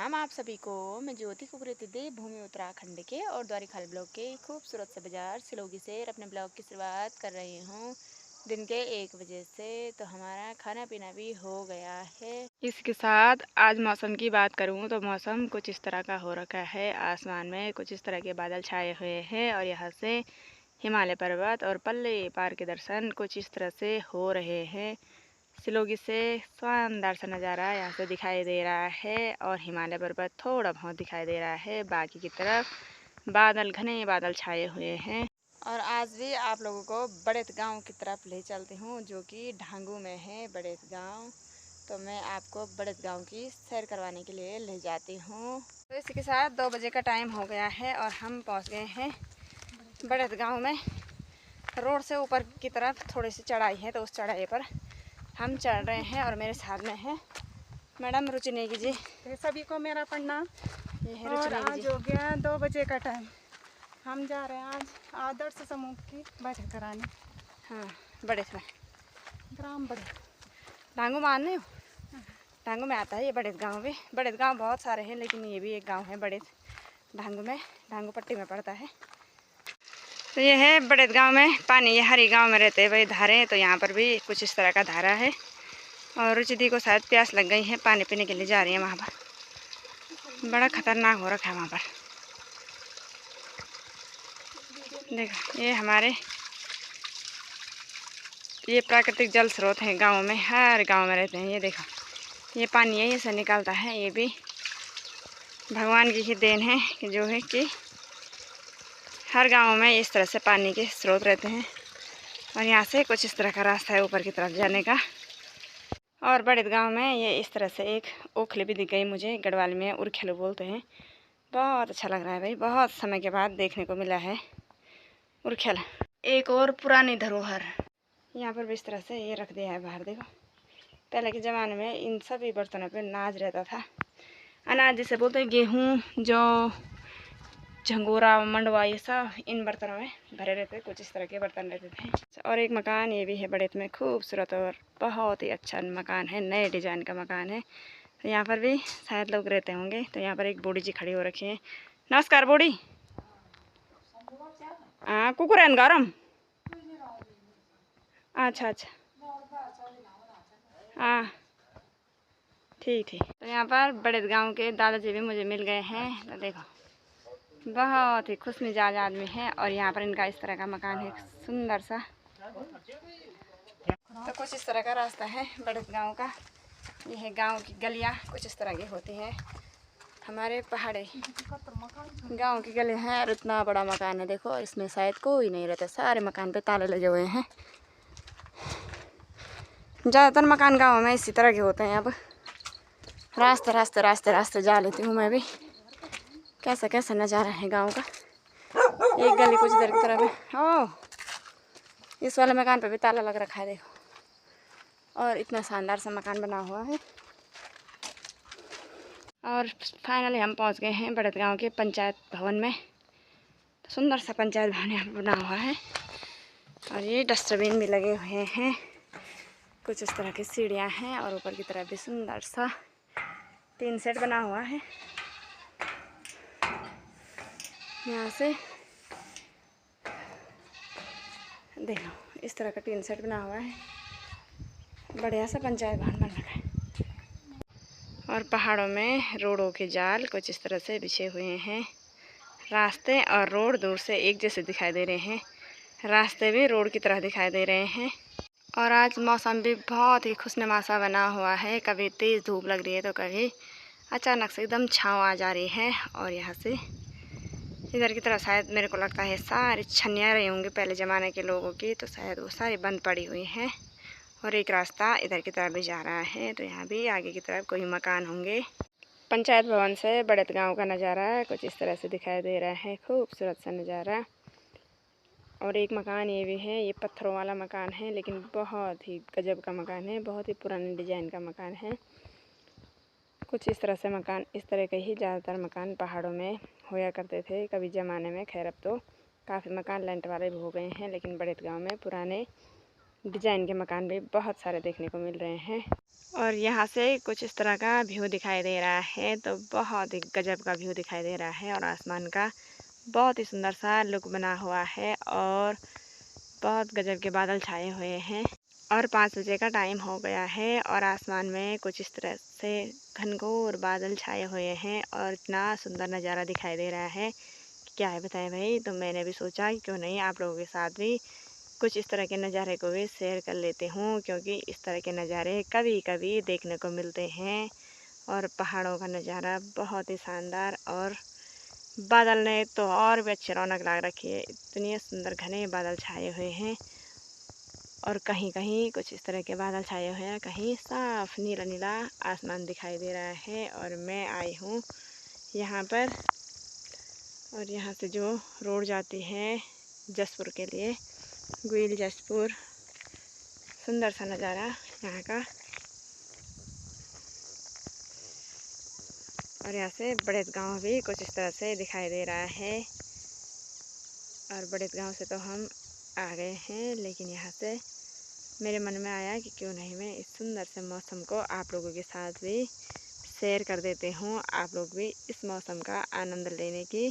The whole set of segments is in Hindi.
प्रणाम आप सभी को। मैं ज्योति कुकरेती देवभूमि उत्तराखंड के और द्वारिखाल ब्लॉक के खूबसूरत से बाजार सिलोगी से अपने ब्लॉग की शुरुआत कर रही हूँ दिन के 1 बजे से। तो हमारा खाना पीना भी हो गया है। इसके साथ आज मौसम की बात करूँ तो मौसम कुछ इस तरह का हो रखा है। आसमान में कुछ इस तरह के बादल छाए हुए हैं और यहाँ से हिमालय पर्वत और पल्ले पार के दर्शन कुछ इस तरह से हो रहे हैं। सिलोगी से शानदार सा नज़ारा यहाँ से दिखाई दे रहा है और हिमालय पर्वत थोड़ा बहुत दिखाई दे रहा है। बाकी की तरफ बादल, घने बादल छाए हुए हैं। और आज भी आप लोगों को बड़ेत गांव की तरफ ले चलती हूँ, जो कि ढांगू में है बड़ेत गांव। तो मैं आपको बड़ेत गांव की सैर करवाने के लिए ले जाती हूँ। तो इसी के साथ 2 बजे का टाइम हो गया है और हम पहुँच गए हैं बड़ेत गाँव में। रोड से ऊपर की तरफ थोड़ी सी चढ़ाई है, तो उस चढ़ाई पर हम चढ़ रहे हैं और मेरे साथ में है मैडम रुचि नेगी जी। सभी को मेरा प्रणाम। ये है और रुचि नेगी आज जी। हो गया 2 बजे का टाइम। हम जा रहे हैं आज आदर्श समूह की बैठक कराने। हाँ, बड़े में ग्राम बड़े ढांगू मानने हो। ढांगू में आता है ये बड़े गांव भी। बड़े गांव बहुत सारे हैं, लेकिन ये भी एक गांव है बड़े ढांगू में, ढांगू पट्टी में पड़ता है। तो ये है बड़े गांव में पानी। ये हरी गांव में रहते हैं भाई धारे, तो यहाँ पर भी कुछ इस तरह का धारा है। और रुचि दी को शायद प्यास लग गई है, पानी पीने के लिए जा रही है वहाँ पर। बड़ा खतरनाक हो रखा है वहाँ पर। देखो ये हमारे ये प्राकृतिक जल स्रोत हैं गाँव में, हर गांव में रहते हैं। ये देखो ये पानी यहीं से निकलता है। ये भी भगवान की ही देन है कि जो है कि हर गांव में इस तरह से पानी के स्रोत रहते हैं। और यहाँ से कुछ इस तरह का रास्ता है ऊपर की तरफ जाने का। और बड़े गांव में ये इस तरह से एक ओखली भी दिख गई मुझे। गढ़वाली में उरखेलू बोलते हैं। बहुत अच्छा लग रहा है भाई, बहुत समय के बाद देखने को मिला है उरखेल। एक और पुरानी धरोहर यहाँ पर भी इस तरह से ये रख दिया है बाहर। देखो पहले के ज़माने में इन सभी बर्तनों पे अनाज रहता था। अनाज जिसे बोलते हैं गेहूँ, जौ, झंगोरा, मंडवा, ये सब इन बर्तनों में भरे रहते। कुछ इस तरह के बर्तन रहते थे। और एक मकान ये भी है बड़े में, खूबसूरत और बहुत ही अच्छा मकान है, नए डिजाइन का मकान है। तो यहाँ पर भी शायद लोग रहते होंगे। तो यहाँ पर एक बूढ़ी जी खड़ी हो रखी है। नमस्कार बूढ़ी। हाँ कुकुरन गरम। अच्छा अच्छा, हाँ ठीक ठीक। तो यहाँ पर बड़े गांव के दादाजी भी मुझे मिल गए हैं। तो देखो बहुत ही खुश मिजाज आदमी है। और यहाँ पर इनका इस तरह का मकान है सुंदर सा। तो कुछ इस तरह का रास्ता है बड़े गांव का। ये है गांव की गलियाँ, कुछ इस तरह की होती हैं हमारे पहाड़ी गांव की गली है। और इतना बड़ा मकान है देखो, इसमें शायद कोई नहीं रहता। सारे मकान पे ताले लगे हुए हैं। ज़्यादातर मकान गांव में इसी तरह के होते हैं। अब रास्ते रास्ते रास्ते रास्ते जा लेती हूँ मैं भी, कैसा कैसा नज़ारा है गांव का। एक गली कुछ देर की तरफ है। ओह, इस वाले मकान पे भी ताला लग रखा है देखो। और इतना शानदार सा मकान बना हुआ है। और फाइनली हम पहुंच गए हैं बड़े गांव के पंचायत भवन में। तो सुंदर सा पंचायत भवन यहाँ बना हुआ है। और ये डस्टबिन भी लगे हुए हैं। कुछ इस तरह की सीढ़ियाँ हैं और ऊपर की तरफ भी सुंदर सा 3 सेट बना हुआ है। यहाँ से देखो इस तरह का 3 सेट बना हुआ है। बढ़िया सा पंचायत भवन बन रहा है। और पहाड़ों में रोडों के जाल कुछ इस तरह से बिछे हुए हैं। रास्ते और रोड दूर से एक जैसे दिखाई दे रहे हैं। रास्ते भी रोड की तरह दिखाई दे रहे हैं। और आज मौसम भी बहुत ही खुशनुमा सा बना हुआ है। कभी तेज़ धूप लग रही है तो कभी अचानक से एकदम छाँव आ जा रही है। और यहाँ से इधर की तरफ शायद मेरे को लगता है सारी छन्नियाँ रही होंगी पहले ज़माने के लोगों की, तो शायद वो सारी बंद पड़ी हुई हैं। और एक रास्ता इधर की तरफ भी जा रहा है। तो यहाँ भी आगे की तरफ कोई मकान होंगे। पंचायत भवन से बड़ेत गांव का नज़ारा कुछ इस तरह से दिखाई दे रहा है। खूबसूरत सा नज़ारा। और एक मकान ये भी है, ये पत्थरों वाला मकान है, लेकिन बहुत ही गजब का मकान है। बहुत ही पुराने डिजाइन का मकान है। कुछ इस तरह से मकान, इस तरह के ही ज़्यादातर मकान पहाड़ों में होया करते थे कभी ज़माने में। खैर अब तो काफ़ी मकान लेंट वाले भी हो गए हैं, लेकिन बड़ेत गांव में पुराने डिज़ाइन के मकान भी बहुत सारे देखने को मिल रहे हैं। और यहाँ से कुछ इस तरह का व्यू दिखाई दे रहा है, तो बहुत ही गजब का व्यू दिखाई दे रहा है और आसमान का बहुत ही सुंदर सा लुक बना हुआ है और बहुत गजब के बादल छाए हुए हैं। और 5 बजे का टाइम हो गया है और आसमान में कुछ इस तरह से घनघोर बादल छाए हुए हैं और इतना सुंदर नज़ारा दिखाई दे रहा है कि क्या है बताएं भाई। तो मैंने भी सोचा कि क्यों नहीं आप लोगों के साथ भी कुछ इस तरह के नज़ारे को भी शेयर कर लेते हूँ, क्योंकि इस तरह के नज़ारे कभी कभी देखने को मिलते हैं। और पहाड़ों का नज़ारा बहुत ही शानदार, और बादल ने तो और भी अच्छी रौनक ला रखी है। इतने सुंदर घने बादल छाए हुए हैं और कहीं कहीं कुछ इस तरह के बादल छाए हुए हैं, कहीं साफ नीला नीला आसमान दिखाई दे रहा है। और मैं आई हूँ यहाँ पर, और यहाँ से जो रोड जाती है जसपुर के लिए, गुइल जसपुर, सुंदर सा नज़ारा यहाँ का। और यहाँ से बड़ेत गांव भी कुछ इस तरह से दिखाई दे रहा है। और बड़ेत गांव से तो हम आ गए हैं, लेकिन यहाँ से मेरे मन में आया कि क्यों नहीं मैं इस सुंदर से मौसम को आप लोगों के साथ भी शेयर कर देते हूँ। आप लोग भी इस मौसम का आनंद लेने की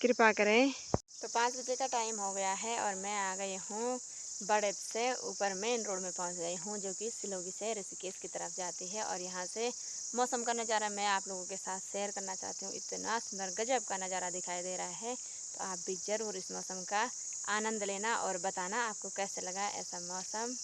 कृपा करें। तो 5 बजे का टाइम हो गया है और मैं आ गई हूँ बड़ेत से ऊपर मेन रोड में पहुँच गई हूँ, जो कि सिलोगी से ऋषिकेश की तरफ जाती है। और यहाँ से मौसम का नज़ारा मैं आप लोगों के साथ शेयर करना चाहती हूँ। इतना सुंदर गजब का नज़ारा दिखाई दे रहा है, तो आप भी ज़रूर इस मौसम का आनंद लेना और बताना आपको कैसे लगा ऐसा मौसम।